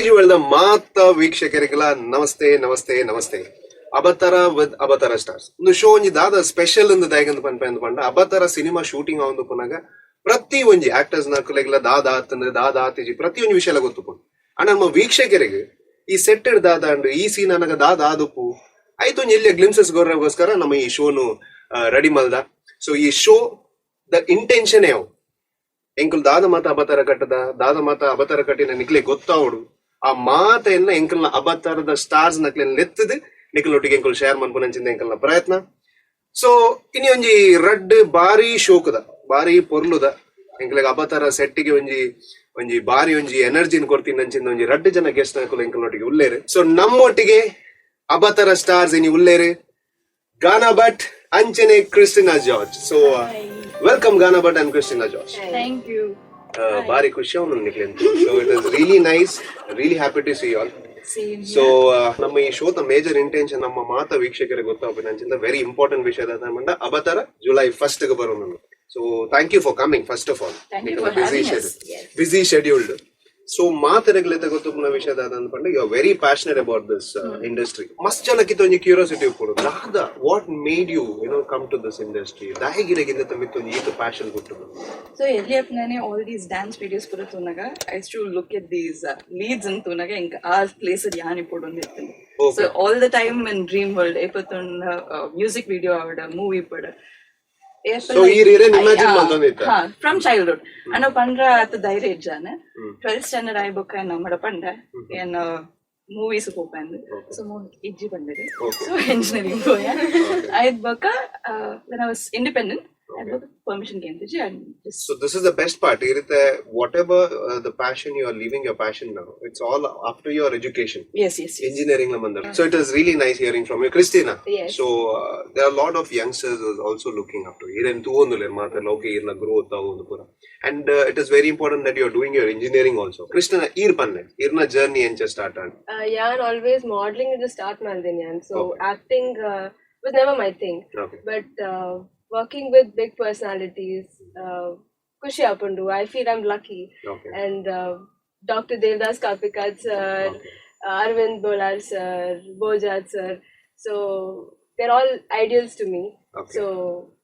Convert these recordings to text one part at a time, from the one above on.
Daijiworld ಮಾತ ವೀಕ್ಷಕರಿಗೆಲ್ಲ ನಮಸ್ತೆ ನಮಸ್ತೆ ನಮಸ್ತೆ. Abatara with Abatara stars. ಒಂದು ಶೋ ಒಂಜಿ ದಾದ ಸ್ಪೆಷಲ್ ಇಂದ ದೈಗಂತ ಪಂಡ ಅಬತರ ಸಿನಿಮಾ ಶೂಟಿಂಗ್ ಆವಂದು ಪುನಗ ಪ್ರತಿ ಒಂಜಿ ಆಕ್ಟರ್ಸ್ ನಕಲೆಗ್ಲ ದಾದ ಆತಂದ್ರೆ ದಾದ ಆತಿಜಿ ಪ್ರತಿ ಒಂಜಿ ವಿಷಯ ಗೊತ್ತುಪುಂಡು. ಅಣ್ಣ ನಮ್ಮ ವೀಕ್ಷಕರಿಗೆ ಈ ಸೆಟ್ ದಾದ ಅಂಡ್ ಈ ಸೀನ್ ನನಗ ದಾದ ಆದುಪ್ಪು ಆಯ್ತು ಒಂಜಿ ಎಲ್ಲಿಯ ಗ್ಲಿಮ್ಸಸ್ ಗೋಸ್ಕರ ನಮ್ಮ ಈ ಶೋನು ರೆಡಿ ಮಲ್ದ. ಸೊ ಈ ಶೋ ದ ಇಂಟೆನ್ಷನ್ ಯಾವ ಎಂಕಲ್ ದಾದ ಮಾತ ಅಬತರ ಕಟ್ಟದ ದಾದ ಮಾತ ಅಬತರ ಕಟ್ಟಿನ ನಿಕ್ಲೆ ಗೊತ್ತಾವಡು ಆ ಮಾತೆಯನ್ನ ಎಂಕಲ್ನ ಅಬತರದ ಸ್ಟಾರ್ಸ್ ನಕ್ಲೆ ಲೆತ್ತದ ನಿಖಲೊಟ್ಟಿಗೆ ಎಂಕಲ್ ಶೇರ್ ಮನ್ಪುನಂಚಿಂದ ಎಂಕಲ್ನ ಪ್ರಯತ್ನ. ಸೊ ಇನಿ ಒಂಜಿ ರಡ್ ಬಾರಿ ಶೋಕದ ಬಾರಿ ಪೊರ್ಲುದ ಎಂಕಲ್ಗೆ ಅಬತರ ಸೆಟ್ಟಿಗೆ ಒಂಜಿ ಬಾರಿ ಒಂಜಿ ಎನರ್ಜಿನ್ ಕೊಡ್ತೀನಿ ಒಂಜಿ ರಡ್ ಜನ ಗೆಸ್ಟ್ ನಕಲು ಎಂಕಲ್ನೊಟ್ಟಿಗೆ ಉಲ್ಲೇರು. ಸೊ ನಮ್ಮೊಟ್ಟಿಗೆ ಅಬತರ ಸ್ಟಾರ್ಸ್ ಇನಿ ಉಲ್ಲೇರು ಗಾನಾ ಭಟ್ ಅಂಚನೆ Christina George. So welcome Gana Bhat and Christina George. Thank you. ಬಾರಿ ಖುಷಿ ಅವನು ನಿಕ್ಲೆ. So it is really nice, really happy to see all. So ನಮ್ಮ ಈ ಶೋದ ಮೇಜರ್ ಇಂಟೆನ್ಷನ್ ನಮ್ಮ ಮಾತ ವೀಕ್ಷಕರಿಗೆ ಗೊತ್ತಾಗ್ಬೇಕಂಚಿಂದ ವೆರಿ ಇಂಪಾರ್ಟೆಂಟ್ ವಿಷಯ ಮಂಡ ಅಬತರ ಜುಲೈ 1st ಗೆ ಬರೋಣ. So thank you for coming first of all. Busy scheduled. So ಮಾತರೆಗ್ಲೆ ಗೊತ್ತುಪುನ ವಿಷಯದ ಅಂದ್ಪಂಡ you are very passionate about this industry. ಮಸ್ತ್ ಜನಕ್ಕಿಂತ ಒಂಜಿ ಕ್ಯೂರಿಯಾಸಿಟಿ ಕೊಡು ದಾದ what made you come to this industry ದಾಯಿಗಿರಗಿಂದ ತಮ್ಮಿತ್ತೊಂದು ಈತ ಪ್ಯಾಷನ್ ಕೊಟ್ಟು. So ಎಲ್ಲಿಯಪ್ನಾನೆ all these dance videos pura tunaga I used to look at these leads and tunaga inka ಆ place ಅಲ್ಲಿ ಯಾನಿ ಪೊಡೊಂದಿರ್ತೇನೆ. So all the time in dream world epatonna music video avada movie pada. So ಈ ರೀರೆ imagine ಮಾಡ್ಕೊಂಡಿದ್ದ from childhood ಅಣ್ಣ ಪಂಡ್ರ ಅತ ಧೈರ್ಯ ಇಜ್ಜಾನೆ 12th standard ಆಯ್ಬೊಕ್ಕ ನಮ್ಮಡ ಪಂಡ ಏನ್ movies ಹೋಗ್ಬಂದು so ಇಜ್ಜಿ ಬಂದಿದೆ. ಸೊ ಎಂಜಿನಿಯರಿಂಗ್ ಹೋಯ ಆಯ್ತು ಬೊಕ್ಕ when I was independent I got permission came to and just... So this is the best part. Whatever the passion you are leaving your passion now, it's all after your education. Yes. Engineering la mandar. So it is really nice hearing from you, Christina. Yes. So there are a lot of youngsters who are also looking up to you. Iren tu ondule mata loke irna growth avundu pura. And it is very important that you are doing your engineering also. Christina irna journey encha start aan. Yeah, always modeling is the start malden yan. So acting was never my thing. Okay. But working with big personalities, Kushi Apundu, I feel I'm lucky. Okay. And Dr. Devdas Kapikad sir, Arvind Bolar sir, Bojat sir. So they're all ideals to me. Okay.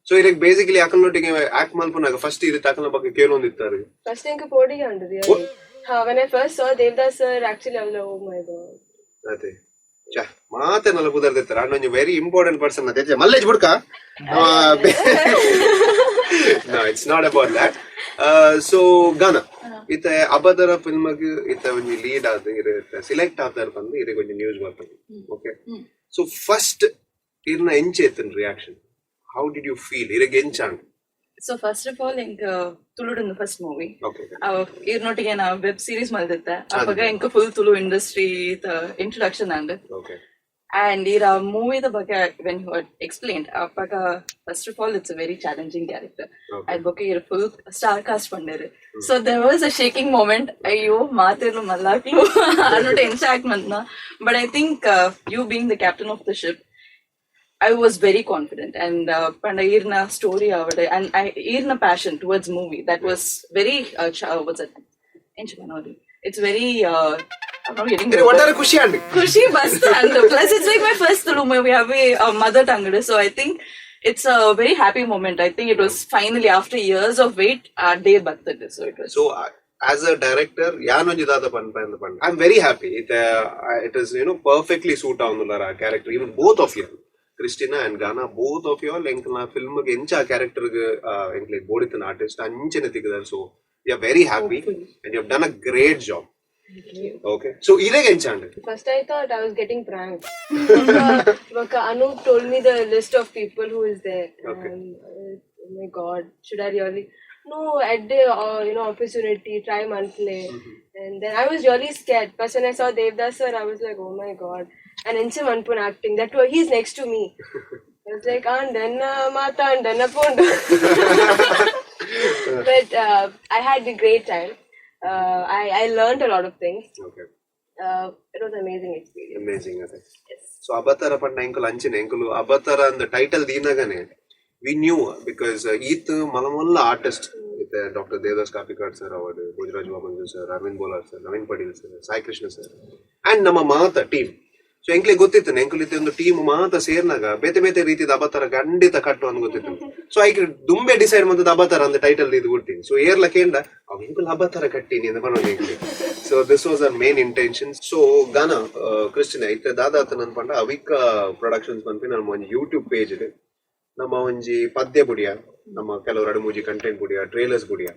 So ಇದಕ್ಕೆ basically ಯಾಕನ್ನೊಟ್ಟಿಗೆ act ಮಾಡ್ಕೊಂಡಾಗ first ಇದು ತಾಕನ ಬಗ್ಗೆ ಕೇಳೊಂದಿರ್ತಾರೆ. first thing podi under really. When I first saw Devdas sir, actually I was like, oh my god. ಅದೇ ಮಾತೆ ನಲ್ಲ ಕುದರ್ದಿರ್ತಾರೆ ಅಣ್ಣೊಂದು very important person ಅದೇ ಮಲ್ಲೇಜ್ ಬುಡ್ಕ. No, it's not about that. So Gaana ಇತ ಅಬತರ ಫಿಲ್ಮ್ಗೆ ಇತ ಒಂದು lead ಆದ ಇರುತ್ತೆ ಸಿಲೆಕ್ಟ್ ಆದಾರ ಬಂದು ಇದಕ್ಕೆ ಒಂದು ನ್ಯೂಸ್ ಬರ್ತದೆ. ಓಕೆ, ಸೊ ಫಸ್ಟ್ ಇರ್ನ ಎಂಚೇತನ್ reaction how did you feel ಇದಕ್ಕೆ ಎಂಚಾಂಡ್? So first of all ಇಂಕ ತುಳುಡು ಫಸ್ಟ್ ಮೂವಿ ಓಕೆ ಇರ್ನೊಟ್ಟಿಗೆ ನಾ ವೆಬ್ ಸೀರೀಸ್ ಮಲ್ದಿತ್ತೆ ಅವಾಗ ಇಂಕ full Tulu industry introduction and okay and ira movie the ಬಗ್ಗೆ when you had explained apaka first of all it's a very challenging character. I book a full star cast pandere, so there was a shaking moment. Ayyo maatelu mallaklu not exact manna, but I think you being the captain of the ship, I was very confident and panda irna story avade and irna passion towards movie that was very what's it enchmanodi, it's very I'm not getting Kushi basta and plus it's like my first Tulu movie. We have a mother tongue, so I think it's a very happy moment. I think it was finally after years of wait our day birthday. So it was. So as a director, yaanonji dada panna. I'm very happy. It is perfectly suit avunullara character. Even both of you, Christina and Gaana, both of you all enkalna film ge encha character ge enkle bodithan artist anchene tikidar. So we are very happy. Hopefully. And you have done a great job. Thank you. Okay, so idege enchand. First I thought I was getting pranked. Anoop told me the list of people who is there. Okay. Oh my god, should I really? No, at the opportunity, try monthly. And then I was really scared. But when I saw Devdas sir, I was like, oh my god. And Encham Anpun acting, he's next to me. I was like, Andanna Mata, Andanna Pondu. But I had a great time. I learned a lot of things. Okay. It was an amazing experience. Amazing, okay. Yes. So Abatara panna enkulu anchine enkulu Abatara and the title dinagane we knew because Eeth malamalla artist Dr. Devdas Kapikad sir award, Gujaraj Vamanju sir, Arvind Bolar sir, Naveen Padil sir, Sai Krishna sir, and ನಮ್ಮ ಮಾತ team. So ಎಂಕ್ಲೆ ಗೊತ್ತಿತ್ತು ಎಂಕುಲಿತ್ತೆ ಒಂದು team ಮಾತ ಸೇರ್ನಾಗ ಬೇತೆ ಬೇತೆ ರೀತಿದ ಅಬತಾರ ಖಂಡಿತ ಕಟ್ಟು ಅಂತ ಗೊತ್ತಿತ್ತು. ಸೊ ಐಕ್ ದುಂಬೆ ಡಿಸೈಡ್ ಮಾಡ್ತದ ಅಬತಾರ ಅಂತ ಟೈಟಲ್ ಇದು ಕೊಡ್ತೀನಿ. ಸೊ ಏರ್ಲ ಕೇಂದ್ರ ಎಂಕುಲ್ ಅಬತಾರ ಕಟ್ಟಿನಿ ಅಂತ ಬರೋದು. So this was our main intention. So ಗಾನ ಕ್ರಿಸ್ಟಿನಾ ಇತ್ತೆ ದಾದಾತ ನನ್ಪಂಡ ಅವಿಕ ಪ್ರೊಡಕ್ಷನ್ಸ್ ಬಂದ್ಪಿ ನಮ್ಮ ಒಂದು ಯೂಟ್ಯೂಬ್ ಪೇಜ್ ಇದೆ. ನಮ್ಮ ಒಂಜಿ ಪದ್ಯ ಬುಡಿಯ ನಮ್ಮ ಕೆಲವು ಎರಡು ಮೂಜಿ ಕಂಟೆಂಟ್ ಬುಡಿಯ ಟ್ರೇಲರ್ಸ್ ಬುಡಿಯ.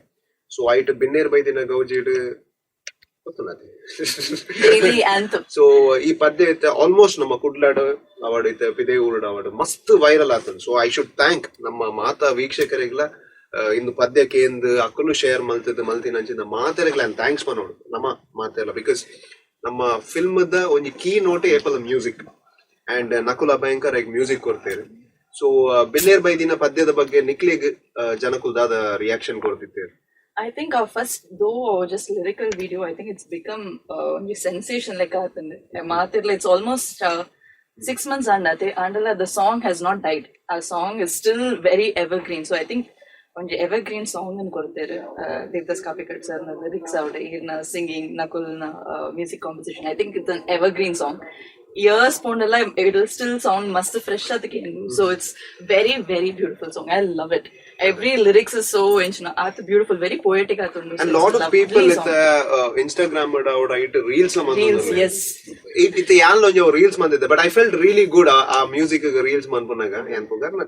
ಸೊ ಐಟ್ ಬಿನ್ನೇರ್ ಬೈದಿನ ಗೌಜಿಡ್ ಸೊ ಈ ಪದ್ಯ ಐತೆ ಆಲ್ಮೋಸ್ಟ್ ನಮ್ಮ ಕುಡ್ಲಾಡ್ ಅವಾರ್ಡ್ ಐತೆ ಪಿದೇ ಊರ್ಡ್ ಅವಾರ್ಡ್ ಮಸ್ತ್ ವೈರಲ್ ಆಗ್ತದೆ. ಸೊ ಐ ಶುಡ್ ಥ್ಯಾಂಕ್ ನಮ್ಮ ಮಾತಾ ವೀಕ್ಷಕರಿಗ್ಲ ಇಂದು ಪದ್ಯಕ್ಕೆ ಎಂದು ಅಕ್ಕಲು ಶೇರ್ ಮಲ್ತಿನ ಅಂಚಿನ ಮಾತೆರೆಗ್ಲ ಥ್ಯಾಂಕ್ಸ್ ಮಾಡೋಡು ನಮ್ಮ ಮಾತೆಲ್ಲ. ಬಿಕಾಸ್ ನಮ್ಮ ಫಿಲ್ಮ್ ದ ಒಂಜಿ ಕೀ ನೋಟೆ ಏಪಲ್ ಮ್ಯೂಸಿಕ್ ಅಂಡ್ ನಕುಲ ಭಯಂಕರ ಮ್ಯೂಸಿಕ್ ಕೊಡ್ತೇವೆ. ಸೊ ಬಿನ್ನೇರ್ ಬೈದಿನ ಪದ್ಯದ ಬಗ್ಗೆ ನಿಕ್ಲಿಗ್ ಜನಕುಲ್ದಾದ ರಿಯಾಕ್ಷನ್ ಕೊಡ್ತಿದ್ದೇವೆ. I think our first, though just lyrical video, I think it's become a sensation like that. It's almost 6 months and the song has not died. Our song is still very evergreen. So I think on the evergreen song and Devdas Kapikad sir na lyrics out na singing nakul na music composition. I think it's an evergreen song. Years pondala it will still sound must fresh at the end. So it's very very beautiful song. I love it. Every lyrics is so art beautiful, very poetic. And lot of people with Instagram reels reels, yes. It yallo jo reels mandide, but I felt really good music reels manpunaga yan pugarna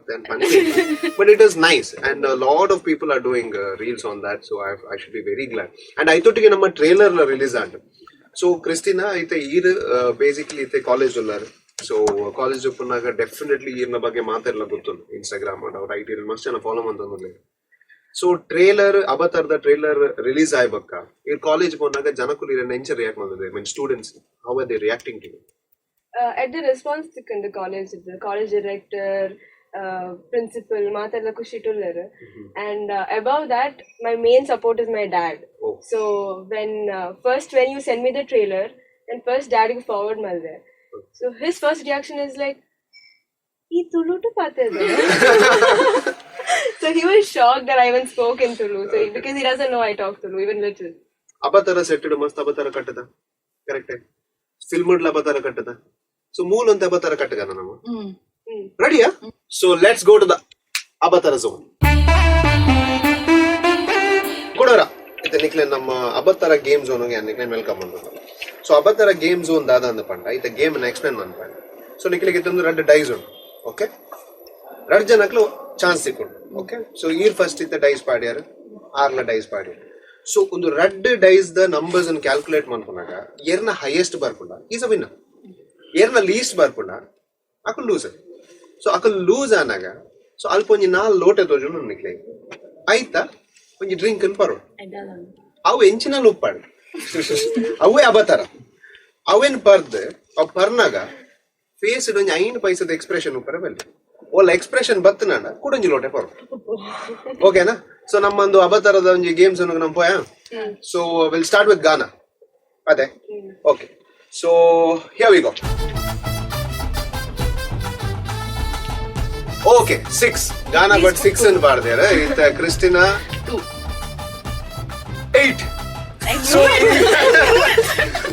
but it is nice and a lot of people are doing reels on that. So I should be very glad. And I thought ನಮ್ಮ trailer release adu. So Christina ite basically ite college ullar. So college ಓಪನ್ನಾಗ definitely ಇರ್ನ ಬಗ್ಗೆ ಮಾತೆಲ್ಲ ಗೊತ್ತು Instagram ಅವ್ರ I T ಮಸ್ತ್ ಜನ follow ಮಾಡ್ತಾರೆ. ಸೊ ಟ್ರೇಲರ್ ಅಬತಾರದ ಟ್ರೇಲರ್ ರಿಲೀಸ್ ಆಗ್ಬೇಕ ಈ ಕಾಲೇಜ್ ಬಂದಾಗ ಜನಕ್ಕೂ ನೆಂಚ ರಿಯಾಕ್ಟ್ ಮಾಡಿದೆ. Mean students how are they reacting to at the response in the college director, principal ಮಾತೆಲ್ಲ ಖುಷಿ ಟುಲ್ಲರ್. And above that my main support is my dad. So when you send me the trailer and first dad ಗೆ forward ಮಾಡಿದೆ. So his first reaction is like, "Ee Tulu to pate hai." So he was shocked that I even spoke in Tulu. So because he doesn't know I talk Tulu even little. Abatara setted mast abatara kattada. Correct. Film udla abatara kattada. So mool anta abatara kattagana nama. Ready ya? So let's go to the Abatara zone. Kodara. Ite nikle ನಮ್ಮ ಅಬತಾರ game zone ಗೆ ನಿಕ್ಲೆ welcome ಮಾಡೋದು. So ಅಬತಾರ game zone ದಾದ ಅಂದ ಪಂಡ ಇತ game ನ explain ಮಾಡ್ಪಂಡ. So ನಿಕ್ಲಿಗೆ ಇತ್ತೊಂದು ಎರಡು ಡೈಸ್ ಉಂಟು. ಓಕೆ ಎರಡು ಜನಕ್ಲು ಚಾನ್ಸ್ ಸಿಕ್ಕೊಂಡು. ಓಕೆ ಸೊ ಈರ್ ಫಸ್ಟ್ ಇತ್ತ ಡೈಸ್ ಪಾಡ್ಯಾರ ಆರ್ನ ಡೈಸ್ ಪಾಡ್ಯಾರ. ಸೊ ಒಂದು ರೆಡ್ ಡೈಸ್ ದ ನಂಬರ್ಸ್ ಅನ್ನು ಕ್ಯಾಲ್ಕುಲೇಟ್ ಮಾಡ್ಕೊಂಡಾಗ ಏರ್ನ ಹೈಯೆಸ್ಟ್ ಬರ್ಕೊಂಡ ಈಸ್ ಅ ವಿನ್ನರ್, ಏರ್ನ ಲೀಸ್ಟ್ ಬರ್ಕೊಂಡ ಅಕಲ್ ಲೂಸರ್. ಸೊ ಅಕಲ್ ಲೂಸ್ ಆನಾಗ ಸೊ ಅಲ್ಪ ಒಂಜಿ ನಾಲ್ ಲೋಟೆ ತೋಜು ನಿಕ್ಲೆ ಆಯ್ತಾ ಒಂಜಿ ಡ್ರಿಂಕ್ ಅನ್ನು ಪರೋಡು ಅವು ಎಂಚಿನಲ್ಲಿ ಉಪ್ಪಾಡು ಅವೇ ಅಬತಾರ ಅವೇನ್ ಪರ್ದು ಅವ್ ಪರ್ನಾಗ ಫೇಸ್ ಒಂಜಿ 5 ಪೈಸದ ಎಕ್ಸ್ಪ್ರೆಷನ್ ಉಪ್ಪರ ಬಲ್ಲಿ ಒಳ್ಳೆ ಎಕ್ಸ್ಪ್ರೆಷನ್ ಬತ್ತನಾಡ ಕುಡಂಜಿ ಲೋಟೆ ಪರೋಡು. ಓಕೆನಾ? ಸೊ ನಮ್ಮೊಂದು ಅಬತಾರದ ಒಂಜಿ ಗೇಮ್ಸ್ ಅನ್ನು ನಮ್ಮ ಪೋಯ. So will start with Gaana. ಅದೇ okay. So here we go. Okay 6 Gaana but 6 ಅನ್ನು ಬಾರ್ದಾರ. ಇತ್ತ ಕ್ರಿಸ್ಟಿನಾ 8.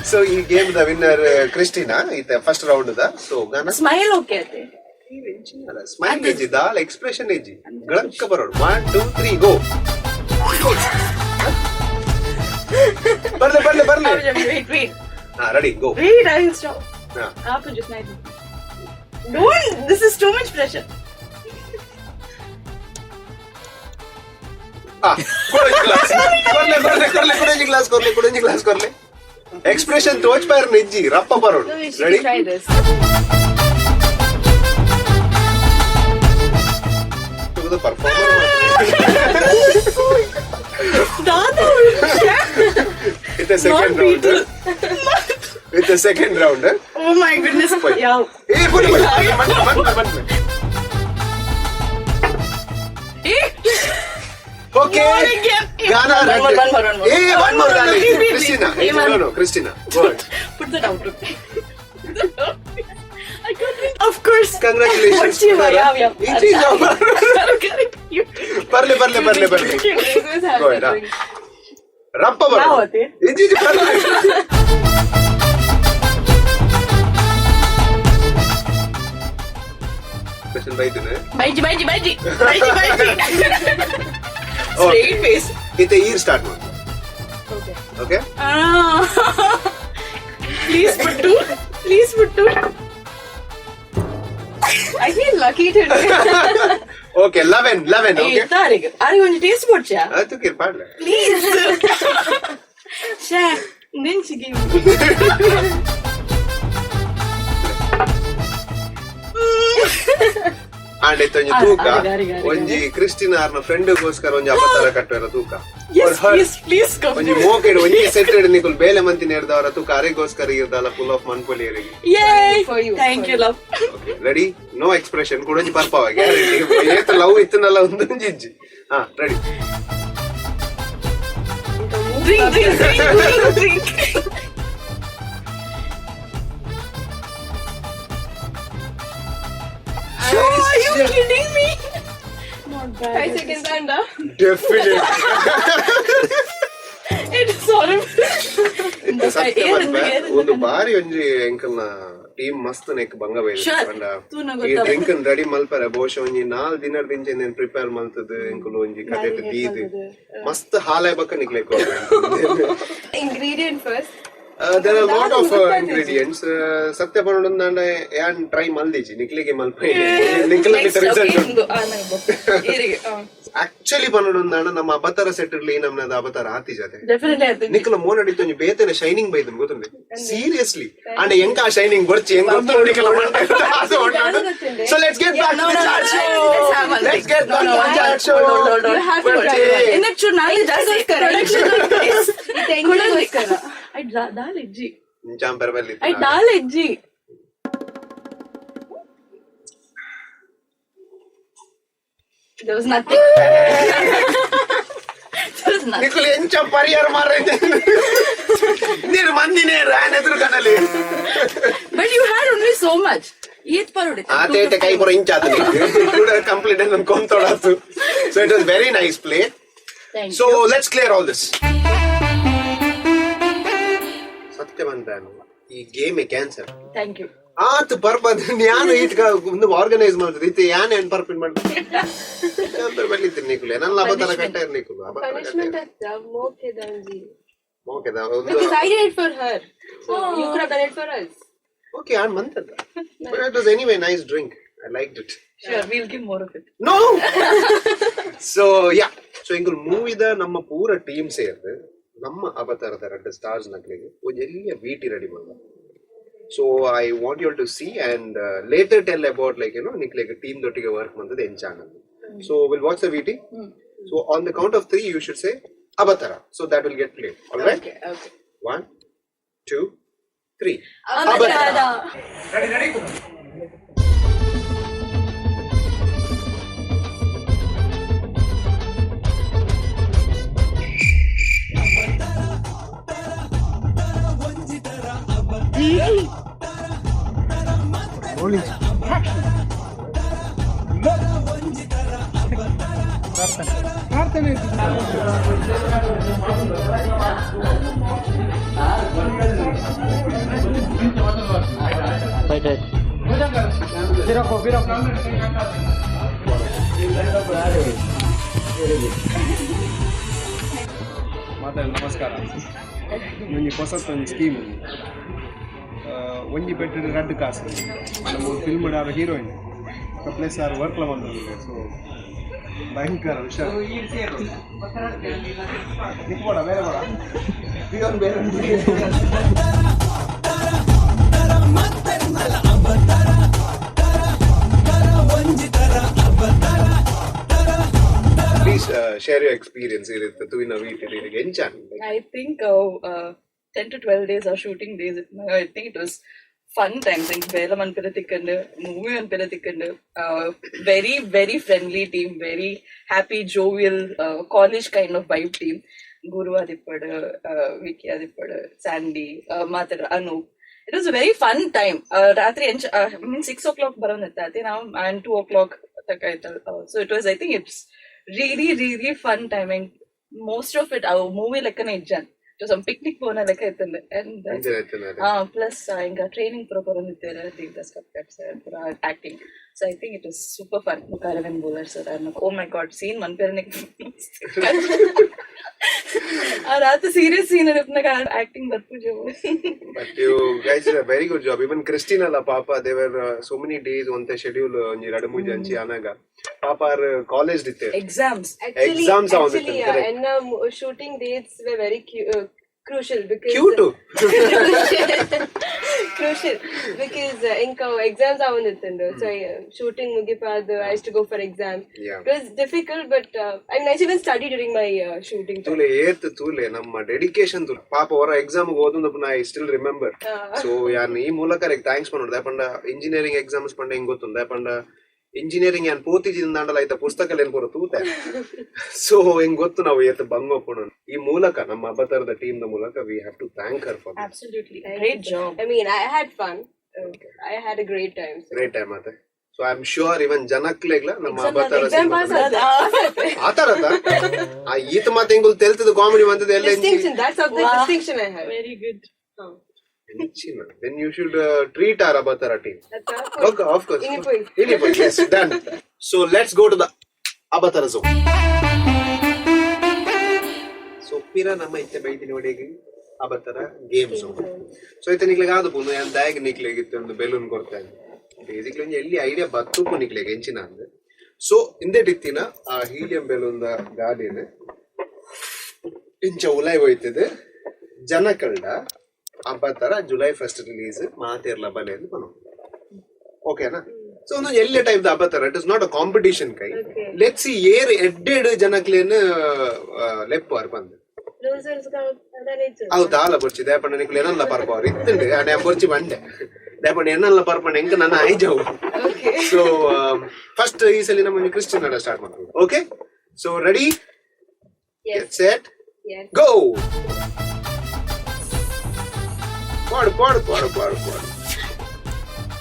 ಸೊ ಈ ಗೇಮ್ ದ ವಿನ್ನರ್ ಕ್ರಿಸ್ಟಿನಾ ಇತ್ತ ಫಸ್ಟ್ ರೌಂಡ್ ದ. ಸೊ ಗಾನಾ ಸ್ಮೈಲ್ ಓಕೆ ಅತೆ ಸ್ಮೈಲ್ ಏಜಿ ದಾಲ್ ಎಕ್ಸ್ಪ್ರೆಷನ್ ಏಜಿ ಗಳಕ್ಕ ಬರೋಡು. 1 2 3 ಗೋ. ಬರ್ಲೆ wait ಹಾ ready go. wait I will stop. आप just smile. Don't, this is too much pressure. ಕೊಡಂಜಿ ಗ್ಲಾಸ್ ಕೊರ್ಲೆ ಎಕ್ಸ್ಪ್ರೆಷನ್ ತೋಚ್ ಪಾರ ನಿಜ್ಜಿ ರಪ್ಪ ಬರೋಡು. Ready Try this. To the performer with the second round. With the second round. Oh my goodness. Yeah. Hey, put it. Okay. Gaana One more. Hey, one more. Christina. No, Christina. Go ahead. Put that out. I can't wait. Of course. Congratulations. Yeah. Parle. have Go to ahead, drink. ರಪ್ಪ ಯಾವ ಹೊತ್ತಿ? Question ಬೈತೇನೆ ಬೈಜಿ straight face. ಇತ್ತೆ ಈರ್ ಸ್ಟಾರ್ಟ್ ಮಾಡಿ. Okay. Okay please ಬಿಟ್ಟು I feel lucky today. Okay 11 okay ತಾರಿಗೆ ಒಂಜಿ ಟೇಸ್ಟ್ ಕೊಡ್ಚಾ ಅದಕ್ಕೆ ಪಾಡ್ಲೆ ಪ್ಲೀಸ್. ಶೇ ನೆನ್ಸಿಗೆ ಅಂಡ್ ಇತ್ತು ಒಂಜಿ ತೂಕ ಗಾರಿ. ಒಂಜಿ ಕ್ರಿಸ್ಟಿನಾ ಆರ್ನ ಫ್ರೆಂಡ್ಗೋಸ್ಕರ ಒಂಜಿ ಅಬತ್ತರ ಕಟ್ಟುವರ ತೂಕ ಪ್ಲೀಸ್ ಒಂಜಿ ಮೋಕೆಡ್ ಒಂಜಿ ಸೆಟ್ ನಿಕುಲ್ ಬೇಲೆ ಮಂತಿ ನೆಡ್ದವರ ತೂಕ ಅರೆಗೋಸ್ಕರ ಇರ್ದಲ್ಲ ಫುಲ್ ಆಫ್ ಮನ್ಪೊಲಿಯರಿಗೆ. For you. Thank you love. Ready no expression ಕೂಡ ಒಂಜಿ ಪರ್ಪವ ಗ್ಯಾರಂಟಿ ಏತ ಲವ್ ಇತ್ತನಲ್ಲ ಒಂದೊಂಜಿ ಇಜ್ಜಿ. ಹಾ ready drink Are you kidding me? Not bad. 5 seconds under. Definite It is horrible. ಒಂದು ಬಾರಿ ಒಂಜಿ ಎಂಕಲ್ನ ಟೀಮ್ ಮಸ್ತ್ ನೆಕ್ ಬಂಗ Sure. ಈ ಡ್ರಿಂಕ್ ರೆಡಿ ಮಲ್ಪರೆ ಬಹುಶಃ ಒಂಜಿ 4 ದಿನದ ದಿಂಚೆ నేను ಪ್ರಿಪೇರ್ ಮಲ್ತದ ಎಂಕುಲು ಒಂಜಿ ಕತೆ ದೀದ್ ಮಸ್ತ್ ಹಾಲೆ ಬಕ್ಕ ನಿಕ್ಲೆಕ್ Ingredient first. there are a lot of ingredients ಸತ್ಯ ಪನ್ನೊಂದು ಯಾನ್ ಟ್ರೈ ಮಲ್ದಿಜಿ ನಿಕ್ಲಿಗೆ ಮಲ್ಪ ನಿಕ್ಲ ಆಕ್ಚುಲಿ ಪನ್ನೊಂದು ನಮ್ಮ ಅಬತರ ಸೆಟ್ ಇರ್ಲಿ ನಮ್ನದ ಅಬತರ ಆತಿ ಜೊತೆ Definitely I think. ನಿಕ್ಲ ಮೋನ್ ಅಡಿತ್ತು ಒಂಜಿ ಬೇತನೆ ಶೈನಿಂಗ್ ಬೈದನ್ ಗೊತ್ತುಂಡೆ ಸೀರಿಯಸ್ಲಿ ಅಂಡ್ ಎಂಕ ಆ ಶೈನಿಂಗ್ ಬರ್ಚಿ ಹೆಂಗ್ ಗೊತ್ತು ನಿಕ್ಲ so let's get back to the chat show let's get back to the chat show You have to try it. ಇನ್ನೊಂಚೂರು ನಾಳೆ ಜಾಸ್ತಿ ತೆಂಗಿನಗೋಸ್ಕರ. ದಾಲ್ ಇಜ್ಜಿ ಚಾಂಪರ್ ಬಲ್ಲಿ ದಾಲ್ ಇಜ್ಜಿ There was nothing. There was nothing. ನಿಕುಲ್ ಎಂಚ ಪರಿಹಾರ ಮಾರೈತೆ ನೀನು ಮಂದಿನೇ ರಾನ್ ಎದುರು ಕನಲಿ But you had only so much. Eat parodi. ಆತೇಟೆ ಕೈ ಪುರ ಇಂಚ ಆತು ಕೂಡ ಕಂಪ್ಲೀಟ್ ಅಂತ ಕೊಂತೋಡಾತು so it was very nice play Thank so you. Let's clear all this ಸತ್ಯವಂತ ಈ ಗೇಮ್ ಕ್ಯಾನ್ಸರ್ Thank you. ಆತ್ ಪರ್ಪದ್ ನಾನು ಇಟ್ಕ ಒಂದು ಆರ್ಗನೈಸ್ ಮಾಡ್ತದೆ ಇತ್ತು ಯಾನ್ ಏನ್ ಪರ್ಪಿನ್ ಮಾಡ್ತೀನಿ ಬರ್ಲಿದ್ದೀನಿ ನಿಕುಲೆ ನನ್ನ ಅಬತರ ಕಟ್ಟ ಇರ್ಲಿಕ್ಕೂ Punishment at the moke danji. ಓಕೆದಾ Because I did it for her. So you could have done it for us. Okay ಆನ್ ಮಂತದ but it was anyway nice drink I liked it Sure, we'll give more of it. No so yeah so ಇಂಕುಲ್ ಮೂವಿದ ನಮ್ಮ ಪೂರ team ಸೇರ್ದು ನಮ್ಮ ಅವತಾರದ 2 stars ನಕ್ಲಿಗೆ ಒಂದು ಎಲ್ಲಿಯ ವೀಟಿ ರೆಡಿ ಮಾಡ so I want you to see and later tell about like ನಿಕ್ಲಿಗೆ ಟೀಮ್ ದೊಟ್ಟಿಗೆ ವರ್ಕ್ ಬಂದದ್ದು ಎಂಚಾನ so will watch the VT so on the count of 3 you should say Abatara so that will get played alright Okay. 1 2 3 Abatara. ready ಮಾತಾಡಿ ನಮಸ್ಕಾರ ಒಂಜಿ ಹೊಸತ್ ಒಂದು scheme ಒಂಜಿ ಬೆಟ್ಟಿಡ್ 2 ಕಾಸು ನಮ್ಮ ಫಿಲ್ಮ್ ಆದ ಹೀರೋಯಿನ್ ಪ್ಲಸ್ ಆರು ವರ್ಕ್ಲ ಬಂದಿದೆ ಸೊ ಭಯಂಕರ ಹುಷಾರು ನಿಕ್ಬೋಡ ಬೇರೆ ಬೇಡ ಇದೊಂದು ಬೇರೆ please share your experience irutte tuina veetil enjan I think 10 to 12 days are shooting days. I think it was fun times. Like Vela Manpirathikande, movie Manpirathikande, very, very friendly team, very happy, jovial, college kind of vibe team. Guru Adipada, Vicky Adipada, Sandy, Matara, Anoop. It was a very fun time. Ratri, I mean 6 o'clock barandatte now and 2 o'clock. So it was, I think it's really, really fun time. And most of it our movie lekkane idjan to some picnic pona lekka ittunde and plus inga training proper andittare Devdas Kapikad sir for acting, so I think it was super fun. Karavan bowler sir and oh my god scene man perne a raat serious scene irupna acting barpu jo. But you guys did a very good job. Even Christina la papa, there were so many days on the schedule ni radamuji anchi anaga papa are college ditte Exams Actually, avundu yeah, and shooting dates were very crucial because cute crucial because inka exams avunittundu, so shooting mugipadu I used to go for exams. Yeah. It was difficult, but I mean I even studied during my shooting time. tule namma dedication tule papa ora exam ಗೆ ಓದುಂದಪ್ಪನ I still remember. So yan ee ಮೂಲಕ thanks pannod dapanda engineering exams panda hinge gottunda dapanda engineering ಏನ್ ಪೋತಿಜಿಂದಾಂಡಲ ಆಯ್ತಾ ಪುಸ್ತಕ ಏನ್ ಬರೋ ತೂತೆ so ಹೆಂಗ್ ಗೊತ್ತು ನಾವು ಎತ್ತು ಬಂಗೋಪಣ ಈ ಮೂಲಕ ನಮ್ಮ ಅಬತರದ ಟೀಮ್ ದ ಮೂಲಕ we have to thank her for absolutely great job. I mean I had fun. I had a great time. Great time ಆತ ಸೊ ಐ ಆಮ್ ಶ್ಯೂರ್ ಇವನ್ ಜನಕ್ಲೆಗ್ಲ ನಮ್ಮ ಅಬತರ Exam pass ಆತರದ ಆ ಈತ ಮಾತ ಹೆಂಗುಲ್ ತೆಲ್ತದ ಕಾಮಿಡಿ ಬಂತದ ಎಲ್ಲ distinction, that's of the distinction I have. Very good. then you should treat our abatara team. That's Okay, of course. Inipoi. Yes, done. So let's go to the abatara zone. So pira nama itte baiti nodegi abatara game zone. So itte nikle gaadu bunu yan dag nikle gitte ಒಂದು balloon korta basically elli idea battu nikle enchina ande so inde dittina ಆ helium balloon da ಗಾಳಿನೆ ಇಂಚ ಉಲೈ ಹೋಯ್ತದೆ ಜನಕಲ್ಡ ಅಬತರ July 1st release ಮಾತೇರ್ಲ ಬಲೆ ಅಂತ bun ಓಕೆನಾ so ಒಂದು ಎಲ್ಲ type ದ Abatara it is not a competition ಕೈ ಲೆಟ್ಸ್ ಸಿ ಏರ್ ಎಡ್ಡೆಡ್ ಜನಕ್ಲೇನು ಲೆಪ್ಪಾರ್ ಬಂದು ಹೌದು ಆಲ ಬರ್ಚಿ ದೇಪಣ್ಣ ನಿಕ್ಲು ಏನಲ್ಲ ಪರ್ಪವ್ರು ಇತ್ತುಂಡು ಅಡೆ ಬರ್ಚಿ ಬಂಡೆ ದೇಪಣ್ಣ ಏನಲ್ಲ ಪರ್ಪಣ್ಣ ಹೆಂಗ ನನ್ನ ಐಜವು ಸೊ ಫಸ್ಟ್ ಈ ಸಲ ನಮ್ಮ ಕ್ರಿಶ್ಚಿಯನ್ ಆಡ ಸ್ಟಾರ್ಟ್ ಮಾಡ್ತೀವಿ okay so ready set go ಪಾಡು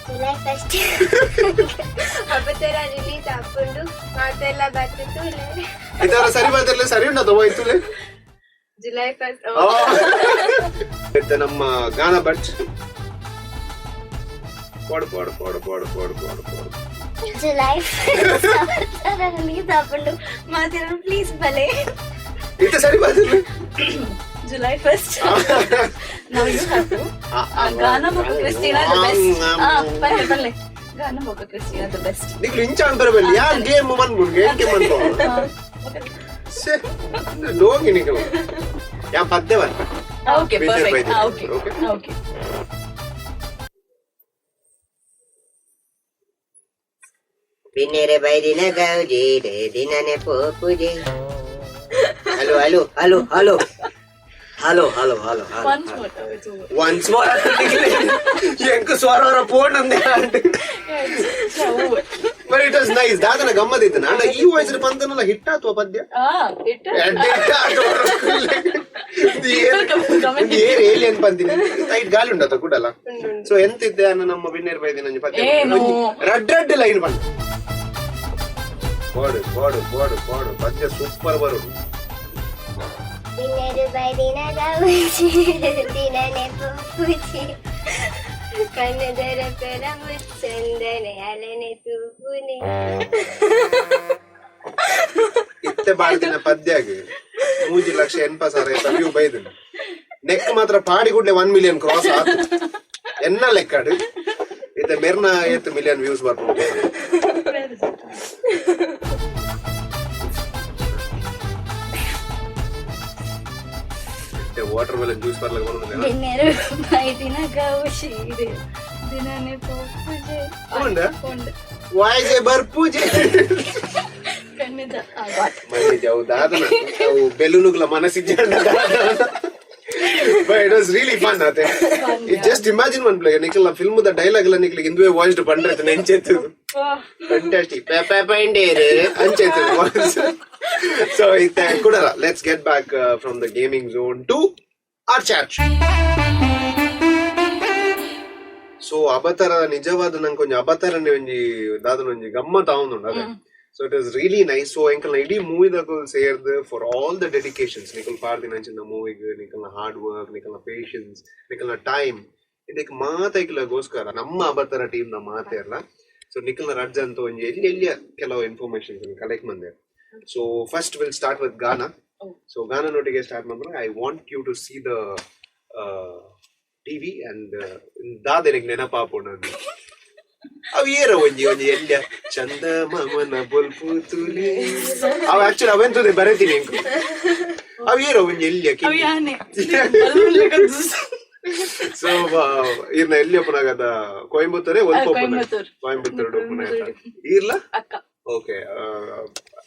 July 1st Abatara release apundu Gaana Bhat Christina ಇದರ ಸರಿ ಮಾತಾಡಲಿ ಸರಿ ಉಂಟು ಹೋಯ್ತುಲೆ July 1st. ಇದು ನಮ್ಮ ಗಾನ ಭಟ್ ಪಾಡು July 1st Abatara release apundu Mathiran please bale ಇದು ಸರಿ ಮಾತಾಡಲಿ July 1st. Now you have to. Gaana Bhat Christina the best. Palle. Gaana Bhat Christina the best. ನಿಕ್ಲು ಇಂಚ ಅಂತಾರಲ್ಲ ಯಾರು ಗೇಮ್ ಬಂದ್ಬಿಡ್ಗೆ ಏಕೆ ಬಂತು ಲೋಗಿ ನಿಕ್ಲು ಯಾ ಪದ್ಯ ಬರ್ Okay, perfect. Okay. Pinnere baidina gauji de dinane popuje. Hello. Once more. It's over. once more ಎಂಕ ಸ್ವರ phone ಅಂದೆ It's over. but it was nice ದಾದನ ಗಮ್ಮತ್ತಿತ್ತು ನಾಡ ಈ ವಾಯ್ಸ್ ಬಂತನಲ್ಲ ಹಿಟ್ ಆತ್ವ ಪದ್ಯ It ಏರ್ ಏಲಿಯನ್ ಬಂದಿನಿ ಟೈಟ್ ಗಾಳಿ ಉಂಟದ ಕೂಡಲ್ಲ ಸೊ ಎಂತಿದ್ದೆ ಅನ್ನ ನಮ್ಮ ವಿನ್ನರ್ ಬೈದಿನ ಪದ್ಯ ರಡ್ ಲೈನ್ ಬಂದ ಪಾಡು ಪದ್ಯ ಸೂಪರ್ ಬರು Pinnere baidina gauji dinane popuje kannadara pera muchandane alane tupune ಇತ್ತೆ ಬಾಳ್ದಿನ ಪದ್ಯಾಗಿ 3,80,000 ವ್ಯೂ ಬೈದಿನ ನೆಕ್ ಮಾತ್ರ ಪಾಡಿ ಗುಡ್ಲೆ 1 million ಕ್ರಾಸ್ ಆತು ಎನ್ನ ಲೆಕ್ಕಡು ಇತ್ತೆ ಮೆರ್ನ 8 million ವ್ಯೂಸ್ ಬರ್ಬೋದು ವಾಟರ್ ಮೆಲನ್ ಜ್ಯೂಸ್ ಬರ್ಲಿಕ್ಕೆ ಬರೋದಿಲ್ಲ Pinnere baidina gauji dinane popuje ವಾಯ್ಸೆ ಬರ್ಪೂಜೆ ಖಂಡಿತ ಮಂದಿ ಹೌದಾದನ ಅವು ಬೆಲೂನುಗಳ ಮನಸ್ಸಿಗೆ but it was really fun ate just imagine one play nikla film da dialogue la nikla hinduwe voiced pandre nenchetu fantastic papa indere anchetu so it kudala let's get back from the gaming zone to our chat so abatara nijavada nan konja abatara ne onji dadana onji gammat avundu ade So it is really nice. So enkel idi movie dagal seyirde for all the dedications. Nikal paardi nanchina movie ge nikal hard work, nikal patience, nikal time. Idik maata ikla goskara namma Abatara team na maaterla. So nikal rajjan to onje elli kelavu information collect mande. So first we'll start with Gaana. So Gaana notige start mandra. I want you to see the TV and daade nik nenapapu nadu. ಅವು aero ಒಂಜಿ ಎಲ್ಲ ಚಂದ ಮಾಮನ ಬೊಲ್ಪು ತುಲಿ ಅವು actually ಅವೆಂತದೆ ಬರೀತೀನಿ ಅವು aero ಒಂಜಿ ಎಲ್ಲ ಸೊ ಇರ್ನ ಎಲ್ಲಿ ಒಪ್ಪನಾಗದ ಕೊಯಂಬತ್ತೂರೇ ಕೊಯಂಬತ್ತೂರು ಇರ್ಲ ಓಕೆ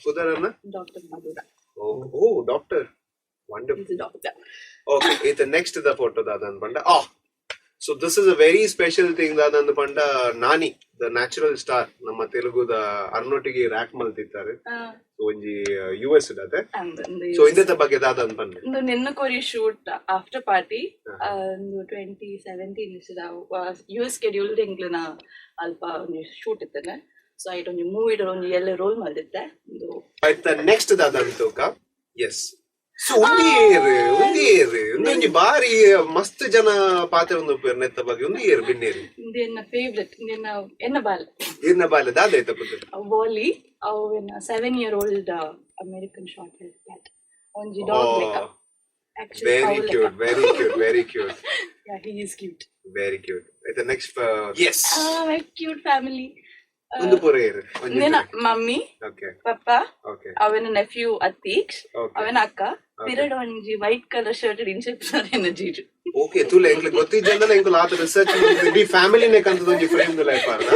ಕುದರನ್ನ ಓ ಡಾಕ್ಟರ್ ವಂಡರ್ಫುಲ್ ಓಕೆ ಇದು ನೆಕ್ಸ್ಟ್ ದ ಫೋಟೋ ದಾದ ಅನ್ಪಂಡ So this is a very special thing ದಾದಂದು ಪಂಡ ನಾನಿ ದ ನ್ಯಾಚುರಲ್ ಸ್ಟಾರ್ ನಮ್ಮ ತೆಲುಗುದ ಅರ್ನೊಟ್ಟಿಗೆ ರ್ಯಾಕ್ ಮಲ್ತಿದ್ದಾರೆ ಒಂಜಿ US ಡತೆ ಸೊ ಇಂದದ ಬಗ್ಗೆ ದಾದಂದು ಪಂಡ ಒಂದು ನಿನ್ನ ಕೊರಿ ಶೂಟ್ ಆಫ್ಟರ್ ಪಾರ್ಟಿ ಒಂದು 2017 ಇಸಿದ US ಸ್ಕೆಡ್ಯೂಲ್ಡ್ ಎಂಗ್ಲನ ಅಲ್ಪ ಒಂದು ಶೂಟ್ ಇತ್ತನೆ ಸೊ ಐಟ್ ಒಂದು ಮೂವಿ ಒಂದು ಎಲ್ಲ ರೋಲ್ ಮಾಡಿದ್ದೆ ಒಂದು ಆಯ್ತಾ ನೆಕ್ಸ್ಟ್ ದಾದಂತು ಎಸ್ ಸೊ ಒಂದಿ ಬಾರಿ ಮಸ್ತ್ ಜನ ಪಾತ್ರ ಒಂದು ನೆತ್ತ ಬಗ್ಗೆ ಒಂದು ಏರ್ ಬಿನ್ನೇರಿ ನಿನ್ನ ಫೇವರೇಟ್ ಎನ್ನ ಬಾಲ್ಯ ದಾದಾಯ್ತ ವಾಲಿ ಅವೆನ್ನ 7-year-old American short hair cat ಒಂಜಿ ಡಾಗ್ ಲೆಕ್ಕ very cute yeah he is cute very cute the next yes my cute family ಒಂದು ಪೂರ ಏರ್ ನಿನ್ನ ಮಮ್ಮಿ ಓಕೆ ಪಪ್ಪ ಓಕೆ ಅವನ ನೆಫ್ಯೂ ಅತೀಕ್ಷ್ ಅವನ ಅಕ್ಕ ಪಿರಡ್ ಒಂಜಿ ವೈಟ್ ಕಲರ್ ಶರ್ಟ್ ಇನ್ಸೆಪ್ಟರ್ ಎನರ್ಜಿ ಓಕೆ ತುಲೆ ಎಂಕ್ಲೆ ಗೊತ್ತಿದ್ದಂದಲ್ಲ ಎಂಕ್ಲು ಆತ ರಿಸರ್ಚ್ ಇಡೀ ಫ್ಯಾಮಿಲಿನೇ ಕಂತದ ಒಂಜಿ ಫ್ರೇಮ್ ದ ಲೈಫ್ ಆರ್ದ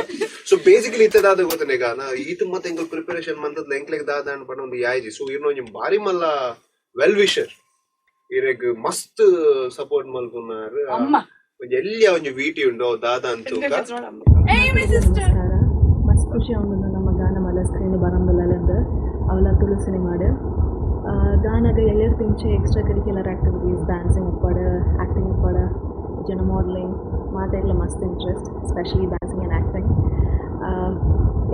ಸೊ ಬೇಸಿಕಲಿ ಇತ್ತದಾದ ಗೊತ್ತನೆ ಗಾನ ಈತ ಮತ್ತೆ ಎಂಕ್ಲು ಪ್ರಿಪರೇಷನ್ ಮಂತದ ಎಂಕ್ಲೆಗ್ ದಾದ ಅನ್ಪಂಡ ಒಂದು ಯಾಯ್ಜಿ ಸೊ ಇರ್ನ ಒಂಜಿ ಬಾರಿ ಮಲ್ಲ ವೆಲ್ ವಿಷರ್ ಇರೆಗ್ ಮಸ್ತ್ ಸಪೋರ್ಟ್ ಮಲ್ಪುನಾರು ಒಂಜಿ ಎಲ್ಲಿ ಒಂಜಿ ವೀಟಿ ಉಂಡು ದಾದ ಅಂತೂ ಮಸ್ತ್ ಖುಷಿ ಆಗುಂಡು ನಮ್ಮ ಗಾನ ಮಲ್ಲ ಸ್ಕ್ರೀನ್ ಬರಂಬಲ್ಲಂದು ಅವಲ ತುಳು ಮಾಡು ಗಾನಾಗ ಎಲ್ಲರ ತಿಂಚೆ ಎಕ್ಸ್ಟ್ರಾ ಕರಿಕ್ಯುಲರ್ ಆಕ್ಟಿವಿಟೀಸ್ ಡ್ಯಾನ್ಸಿಂಗ್ ಉಪ್ಪಾಡ ಆ್ಯಕ್ಟಿಂಗ್ ಉಪ್ಪಾಡ ಜನ ಮಾಡಲಿಂಗ್ ಮಾತೆಲ್ಲ ಮಸ್ತ್ interest specially dancing and acting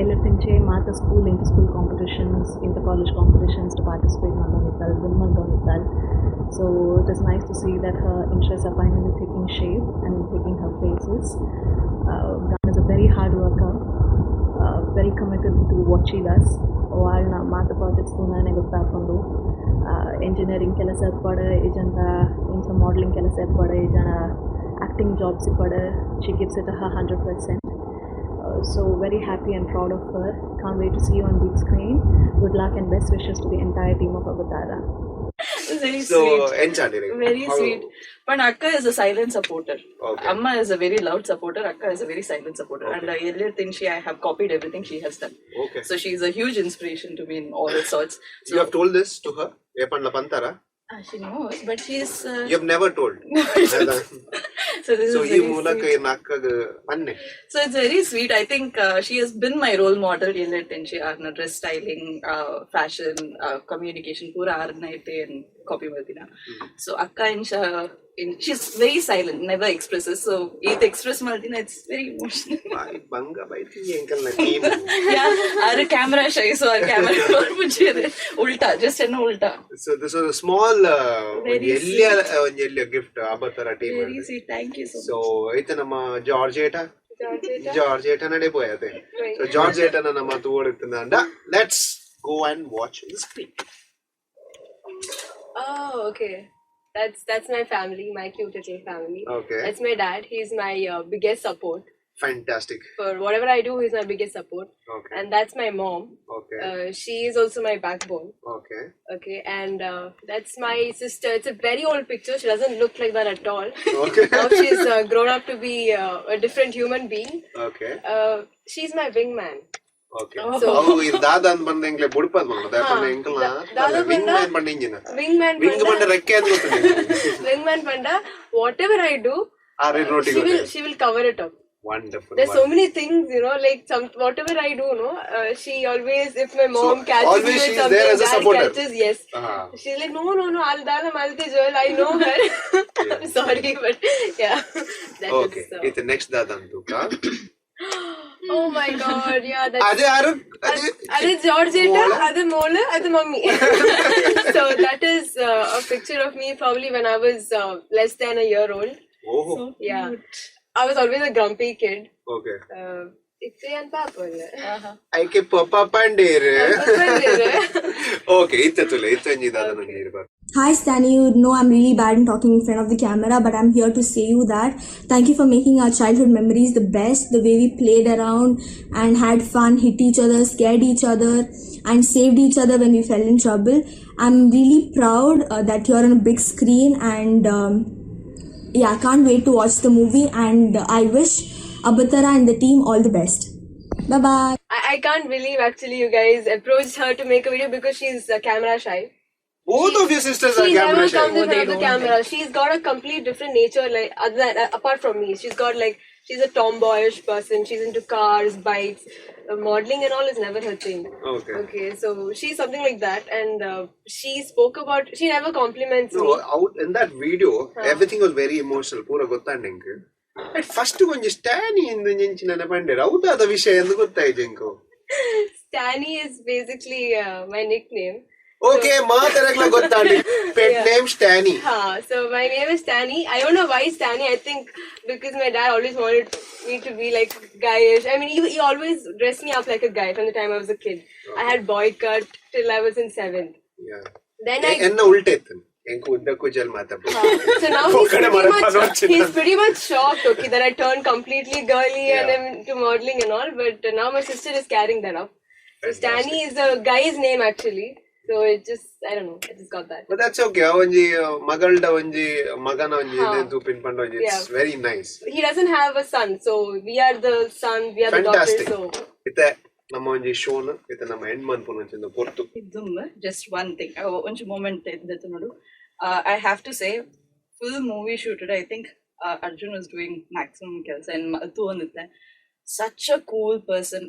ಎಲ್ಲರ ತಿಂಚೆ ಮಾತ school inter school competitions inter college competitions participate ಮಾಡ್ಕೊಂಡಿರ್ತಾರೆ ವಿನ್ ಮಾಡ್ಕೊಂಡಿರ್ತಾರೆ so it is nice to see that her interest are finally taking shape and taking her places Gaana is a very hard worker very committed to what she does. వాళ్ళ మాత projects తోనే ಗೊತ್ತಾಕೊಂಡು engineering ಕೆಲಸ ಪಡ ಈಜಂತ ಇಂಚ modelling ಕೆಲಸ ಪಡ ಈಜನ acting jobs ಪಡ she gives it her 100%. So very happy and proud of her. Can't wait to see you on big screen. Good luck and best wishes to the entire team of Abatara. Very so sweet. Very sweet. But Akka is a silent supporter. Okay. Amma is a very loud supporter. Akka is a very silent supporter. Okay. And everything I have copied everything she has done. Okay. So she is a huge inspiration to me in all sorts. So, you have told this to her? Epanla pantara? She knows, but she is. You have never told. So this so is very sweet. So it's very sweet. I think she has been my role model. She has dress styling, fashion, communication, pura arnaite and copy madina. So Akka she's very silent, never expresses. So it express madina, it's very emotional. Banga baiti enkel na team. Yeah, our camera shy, so our camera ulta, just an ulta. So this was a small gift Abatara team. Very sweet. Thank you so much. So ita nama Georgeta nade poyate. So Georgeta na nama tuoditunda. Let's go and watch the screen. Oh, okay. That's my family, my cute little family. Okay. That's my dad. He's my biggest support. Fantastic. For whatever I do, he's my biggest support. Okay. And that's my mom. Okay. She is also my backbone. Okay. Okay. And that's my sister. It's a very old picture. She doesn't look like that at all. Okay. Now she's grown up to be a different human being. Okay. She's my wingman. Okay. So dada an bande engle budpad manu da pande enkla wingman pandinjina wingman rekke an gottune wingman panda whatever I do she will cover it up. Wonderful. There's so many things, like whatever I do, she always, if my mom catches me with something, there as a supporter. Catches, yes. She's like, no, I'll dala malte joel, I know her. I'm sorry, but yeah. Okay. It's the next dadantuka. Oh my god, yeah, that's... அது யாரு அது Georgetta, அது Mole, அது Mummy. So that is a picture of me probably when I was less than a year old. ஓஹோ Yeah, I was always a grumpy kid. Okay It's and Papa. ಐಕೆ papa ಪಂಡೇರು okay ಇತ್ತುಲೆ ಇತ್ತಂಜಿ ದಾದನ ನೀರು Hi Stanny, you know I'm really bad in talking in front of the camera, but I'm here to say you that thank you for making our childhood memories the best. The way we played around and had fun, hit each other, scared each other, and saved each other when we fell in trouble. I'm really proud that you're on a big screen, and yeah, I can't wait to watch the movie. And I wish Abatara and the team all the best. Bye bye. I can't believe actually you guys approached her to make a video because she's camera shy. both of your sisters are She never camera shy comes in front of the camera. She's got a complete different nature, like other than, apart from me. She's got like, she's a tomboyish person. She's into cars, bikes, modeling and all is never her thing. Okay, so she's something like that, and she spoke about. She never compliments me. no out in that video everything was very emotional pura gottandi enku at first konja Stanny indu nenchina pandere avuda ada vishaya endu gottaide enku Stanny is basically my nickname. okay maataragla gottandi pet name Stanny So my name is Stanny. I don't know why Stanny. I think because my dad always wanted me to be like guyish. I mean, he always dressed me up like a guy from the time I was a kid. I had boy cut till I was in 7th. yeah Then I enna ulte ittanu enku uddakku jal matabbu so now he's pretty much shocked, okay, that I turned completely girly and I'm into modeling and all. But now my sister is carrying that up. So Stanny is a guy's name actually. So it just, I don't know, I just got that. but that's okay avanji magalda onji magana onji nentu pin pando onji it's very nice He doesn't have a son, so we are the son, we are fantastic the daughter. So ite ನಮ್ಮ ಒಂಜಿ ಶೋನ ite ನಮ್ಮ ಹೆಣ್ಮನ್ ಪುನಂಚಿಂದ ಪೊರ್ತು ಇದಮ್ಮ just one thing ಒಂಚು moment ಇದ್ದದ್ದು ನೋಡು I have to say full movie shooted I think Arjun was doing maximum ಕೆಲಸ and Madhu onditte such a cool person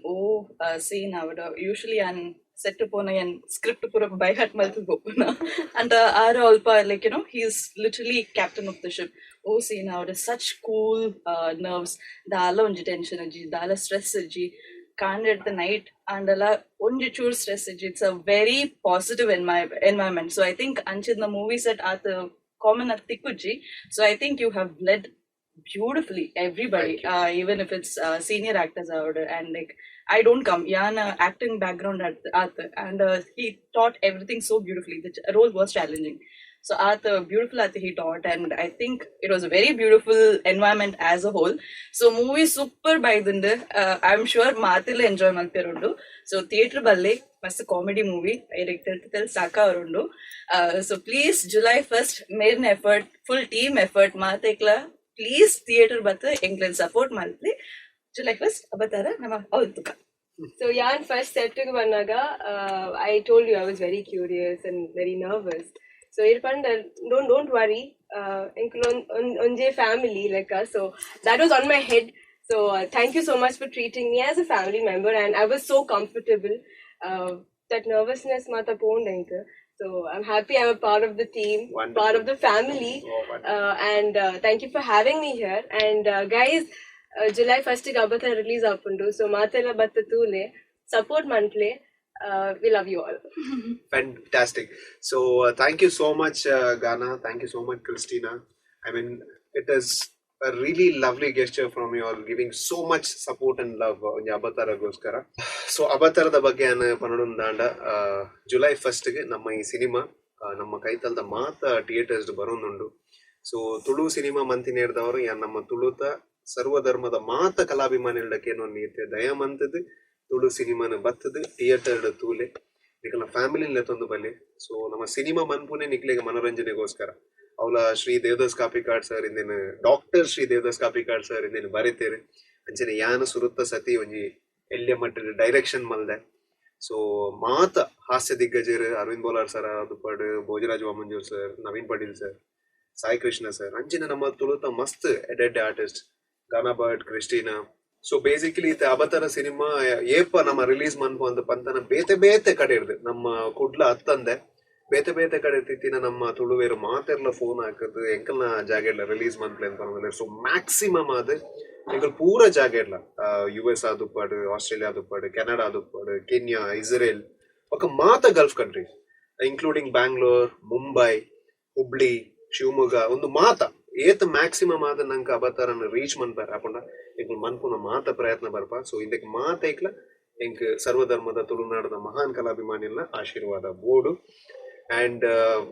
scene avada usually and set upon and script pura by heart maltu gopuna and are alpa like you know he's literally captain of the ship scene avada such cool nerves dala onji tension aji dala stress aji can't at the night and alla onji chur stress aji it's a very positive environment so I think anchid the movie set at the common at tikkuji so I think you have led beautifully everybody even if it's senior actors out and like I don't come yana acting background at and he taught everything so beautifully the role was challenging so at beautiful at he taught and I think it was a very beautiful environment as a whole so movie super by the I'm sure mathil enjoy malperundu so theatre balle mast comedy movie director tel saka arundu so please July 1st main effort full team effort mathekla please theatre bata england support maltli July 1st Abatara nama avuttuka So Yan first set to Vanaga, I told you I was very curious and very nervous. So Irpanda, don't worry, onje family like us. So that was on my head. So thank you so much for treating me as a family member, and I was so comfortable. That nervousness mata pond. So I'm happy I'm a part of the team, Wonderful. part of the family, and thank you for having me here. And guys. July 1st ಗೆ Abatara release ಆಪುಂಡು so ಮಾತೆಲ್ಲ ಬತ್ತ ತೂಲೆ support ಮಂತ್ಲೆ we love you all. fantastic so thank you so much Gaana thank you so much Christina I mean it is a really lovely gesture from you all giving so much support and love on Abatara goskara so Abatara da ಬಗ್ಗೆ ನಾನು ಪನಡುಂದಾಂಡ July 1st ಗೆ ನಮ್ಮ ಈ cinema ನಮ್ಮ ಕೈತಲ್ದ ಮಾತ theatres ಬರೋನುಂಡು so Tulu cinema ಮಂತಿನೇರ್ದವರು ನಮ್ಮ ತುಳುತ ಸರ್ವಧರ್ಮದ ಮಾತ ಕಲಾಭಿಮಾನಿಗಳಕ್ಕೇನೋ ನೀತೆ ದಯಮಂತದ್ದು ತುಳು ಸಿನಿಮಾನ ಬತ್ತದು ಥಿಯೇಟರ್ ತೂಲೆ ನಿಖಲ ಫ್ಯಾಮಿಲಿನ ತಂದು ಬಲ್ಲೆ ಸೊ ನಮ್ಮ ಸಿನಿಮಾ ಮನ್ಪುನೆ ನಿಕ್ಲಿಗೆ ಮನೋರಂಜನೆಗೋಸ್ಕರ ಅವಳ ಶ್ರೀ ದೇವದಾಸ್ ಕಾಪಿಕಾಡ್ ಸರ್ ಇಂದೇನು ಡಾಕ್ಟರ್ ಶ್ರೀ ದೇವದಾಸ್ ಕಾಪಿಕಾಡ್ ಸರ್ ಇಂದೇನು ಬರೀತೇರೆ ಅಂಚನೆ ಯಾನ ಸುರುತ್ತ ಸತಿ ಒಂಜಿ ಎಲ್ಯ ಮಟ್ಟದ ಡೈರೆಕ್ಷನ್ ಮಲ್ದೆ ಸೊ ಮಾತ ಹಾಸ್ಯ ದಿಗ್ಗಜರು ಅರವಿಂದ್ ಬೋಲಾರ್ ಸರ್ ಅದುಪಾಡು Bhojaraj Vamanjoor sir Naveen Patil sir Sai Krishna sir ಅಂಚಿನ ನಮ್ಮ ತುಳುತ ಮಸ್ತ್ ಎಡೆಡ್ artist Gaana Bhat Christina so basically the Abatara cinema ಏಪ ನಮ್ಮ ರಿಲೀಸ್ ಮನ್ಪು ಅಂತ ಪಂತನ ಬೇತೆ ಕಡೆ ಇರ್ದು ನಮ್ಮ ಕುಡ್ಲ ಹತ್ತಂದೆ ಬೇತೆ ಕಡೆ ತಿತ್ತಿನ ನಮ್ಮ ತುಳುವೇರು ಮಾತೆರ್ಲ ಫೋನ್ ಹಾಕದು ಎಂಕಲ್ನ ಜಾಗೆಲ್ಲ ರಿಲೀಸ್ ಮನ್ಪ್ಲೆ ಅಂತ ಸೊ ಮ್ಯಾಕ್ಸಿಮಮ್ ಅದು ಎಂಕುಲು ಪೂರ ಜಾಗ ಇಲ್ಲ US ಆದುಪ್ಪಾಡು, ಆಸ್ಟ್ರೇಲಿಯಾ ಆದುಪ್ಪಾಡು, ಕೆನಡಾ ಆದುಪ್ಪಾಡು, ಕೆನ್ಯಾ, ಇಸ್ರೇಲ್ ಬೊಕ ಮಾತ Gulf countries including Bangalore, Mumbai, Hubli, Shivamogga ಒಂದು ಮಾತ ಏತ್ ಮ್ಯಾಕ್ಸಿಮಮ್ ಆದ ನಂಗೆ ಅಬತಾರನ ರೀಚ್ ಮನ್ಪಾರ ಆಪುಂಡ ಎಂಕುಲು ಮನ್ಪುನ ಮಾತ ಪ್ರಯತ್ನ ಬರ್ಪ. ಸೊ ಇದಕ್ಕೆ ಮಾತ ಐಕ್ಲ ಎಂಕ್ ಸರ್ವಧರ್ಮದ ತುಳುನಾಡದ ಮಹಾನ್ ಕಲಾಭಿಮಾನಿಲ್ಲ ಆಶೀರ್ವಾದ ಬೋಡು. ಅಂಡ್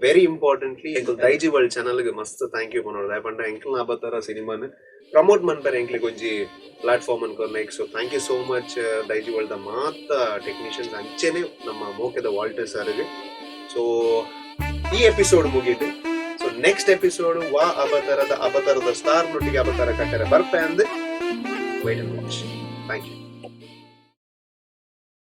ವೆರಿ ಇಂಪಾರ್ಟೆಂಟ್ಲಿ ಎಂಕುಲು ದೈಜಿ ವರ್ಲ್ಡ್ ಚಾನಲ್ಗೆ ಮಸ್ತ್ ಥ್ಯಾಂಕ್ ಯು ಪನೋಡು ದಾಯಪಂಡ ಎಂಕಲ್ನ ಅಬತಾರ ಸಿನಿಮಾನ ಪ್ರಮೋಟ್ ಮನ್ಪರೆ ಎಂಕ್ಲಿಗೆ ಒಂಜಿ ಪ್ಲಾಟ್ಫಾರ್ಮ್ ಅನ್ಕೊರ್ನೈಕ್. So thank you so much ದೈಜಿ ವರ್ಲ್ಡ್ ದ ಮಾತ ಟೆಕ್ನಿಷಿಯನ್ಸ್ ಅಂಚೆನೆ ನಮ್ಮ ಮೋಕೆದ ವಾಲ್ಟರ್ ಸರ್ಗೆ. ಸೊ ಈ ಎಪಿಸೋಡ್ ಮುಗೀತು. ಸೊ ನೆಕ್ಸ್ಟ್ ಎಪಿಸೋಡ್ ವಾ ಅಬತಾರದ ಸ್ಟಾರ್ ನೊಟ್ಟಿಗೆ ಅಬತಾರ ಕಟ್ಟರೆ ಬರ್ಪೆ ಅಂದ್ wait and watch. Thank you.